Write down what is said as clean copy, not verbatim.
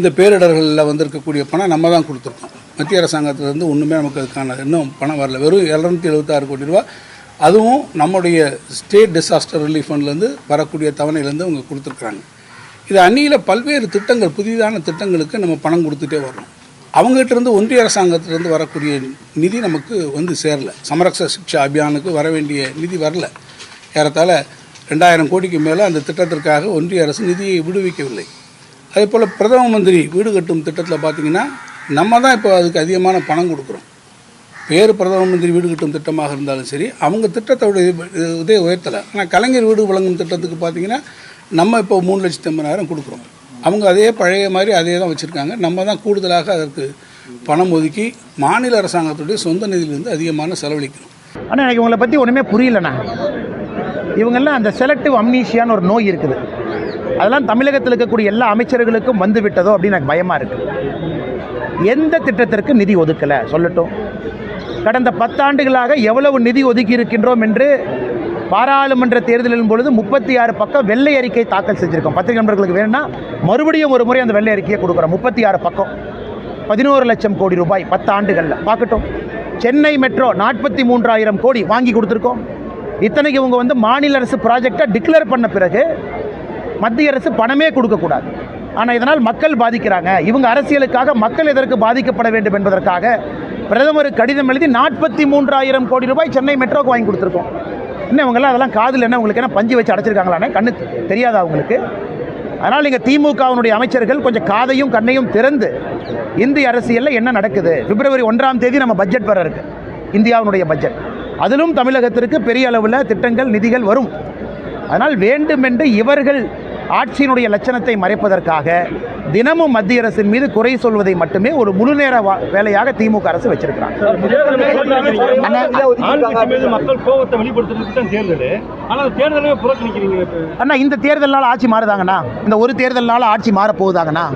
இந்த பேரிடர்களில் வந்திருக்கக்கூடிய பணம் நம்ம தான் கொடுத்துருக்கோம். மத்திய அரசாங்கத்திலேருந்து ஒன்றுமே நமக்கு அதுக்கான இன்னும் பணம் வரல. வெறும் 776 கோடி ரூபா, அதுவும் நம்முடைய ஸ்டேட் டிசாஸ்டர் ரிலீஃப் ஃபண்ட்லேருந்து வரக்கூடிய தவணையிலேருந்து அவங்க கொடுத்துருக்குறாங்க. இது அந்நியில் பல்வேறு திட்டங்கள், புதிதான திட்டங்களுக்கு நம்ம பணம் கொடுத்துட்டே வரோம். அவங்ககிட்டருந்து ஒன்றிய அரசாங்கத்திலேருந்து வரக்கூடிய நிதி நமக்கு வந்து சேரல. சமரக்ஷ சிக்ஷா அபியானுக்கு வர வேண்டிய நிதி வரல. ஏறத்தாழ 2000 கோடிக்கு மேலே அந்த திட்டத்திற்காக ஒன்றிய அரசு நிதியை விடுவிக்கவில்லை. அதே போல் பிரதம மந்திரி வீடு கட்டும் திட்டத்தில் பார்த்திங்கன்னா நம்ம தான் இப்போ அதுக்கு அதிகமான பணம் கொடுக்குறோம். பேர் பிரதம மந்திரி வீடு கட்டும் திட்டமாக இருந்தாலும் சரி, அவங்க திட்டத்தோடைய இதே உயர்த்தலை. ஆனால் கலைஞர் வீடு வழங்கும் திட்டத்துக்கு பார்த்திங்கன்னா நம்ம இப்போ 3,80,000 கொடுக்குறோம். அவங்க அதே பழைய மாதிரி அதே தான் வச்சுருக்காங்க. நம்ம தான் கூடுதலாக அதற்கு பணம் ஒதுக்கி மாநில அரசாங்கத்துடைய சொந்த நிதியிலிருந்து அதிகமான செலவழிக்கணும். ஆனால் எனக்கு இவங்களை பற்றி ஒன்றுமே புரியலண்ணா. இவங்கெல்லாம் அந்த செலக்டிவ் அம்னீஷியான்னு ஒரு நோய் இருக்குது. அதெல்லாம் தமிழகத்தில் இருக்கக்கூடிய எல்லா அமைச்சர்களுக்கும் வந்து விட்டதோ அப்படின்னு எனக்கு பயமாக இருக்குது. எந்த திட்டத்திற்கு நிதி ஒதுக்கலை சொல்லட்டும். கடந்த 10 ஆண்டுகளாக எவ்வளவு நிதி ஒதுக்கி இருக்கின்றோம் என்று பாராளுமன்ற தேர்தலின் பொழுது 36 பக்கம் வெள்ளை அறிக்கை தாக்கல் செஞ்சுருக்கோம். பத்திரிகை நண்பர்களுக்கு வேணும்னா மறுபடியும் ஒரு முறை அந்த வெள்ளை அறிக்கையை கொடுக்குறோம். 36 பக்கம், 11 லட்சம் கோடி ரூபாய் 10 ஆண்டுகளில் பார்க்கட்டும். சென்னை மெட்ரோ 43,000 கோடி வாங்கி கொடுத்துருக்கோம். இத்தனைக்கு இவங்க வந்து மாநில அரசு ப்ராஜெக்டை டிக்ளேர் பண்ண பிறகு மத்திய அரசு பணமே கொடுக்கக்கூடாது. ஆனால் இதனால் மக்கள் பாதிக்கிறாங்க. இவங்க அரசியலுக்காக மக்கள் எதற்கு பாதிக்கப்பட வேண்டும் என்பதற்காக பிரதமருக்கு கடிதம் எழுதி 43,000 கோடி ரூபாய் சென்னை மெட்ரோக்கு வாங்கி கொடுத்துருக்கோம். என்ன இவங்கெல்லாம் அதெல்லாம் காதில் என்ன உங்களுக்கு என்ன பஞ்சு வச்சு அடைச்சிருக்காங்களானே? கண்ணு தெரியாதா அவங்களுக்கு? அதனால் நீங்கள் திமுகவினுடைய அமைச்சர்கள் கொஞ்சம் காதையும் கண்ணையும் திறந்து இந்திய அரசியலில் என்ன நடக்குது. பிப்ரவரி 1ஆம் தேதி நம்ம பட்ஜெட் பெற இருக்குது, இந்தியாவினுடைய பட்ஜெட். அதிலும் தமிழகத்திற்கு பெரிய அளவில் திட்டங்கள் நிதிகள் வரும். அதனால் வேண்டுமென்று இவர்கள் ஆட்சியினுடைய லட்சணத்தை மறைப்பதற்காக தினமும் மத்திய அரசின் மீது குறை சொல்வதை மட்டுமே ஒரு முழு நேர வேலையாக திமுக அரசு வச்சிருக்கிறாங்க. அண்ணா, இந்த தேர்தல்னால ஆட்சி மாறுதாங்கண்ணா? இந்த ஒரு தேர்தல்னால ஆட்சி மாற போகுதாங்கண்ணா?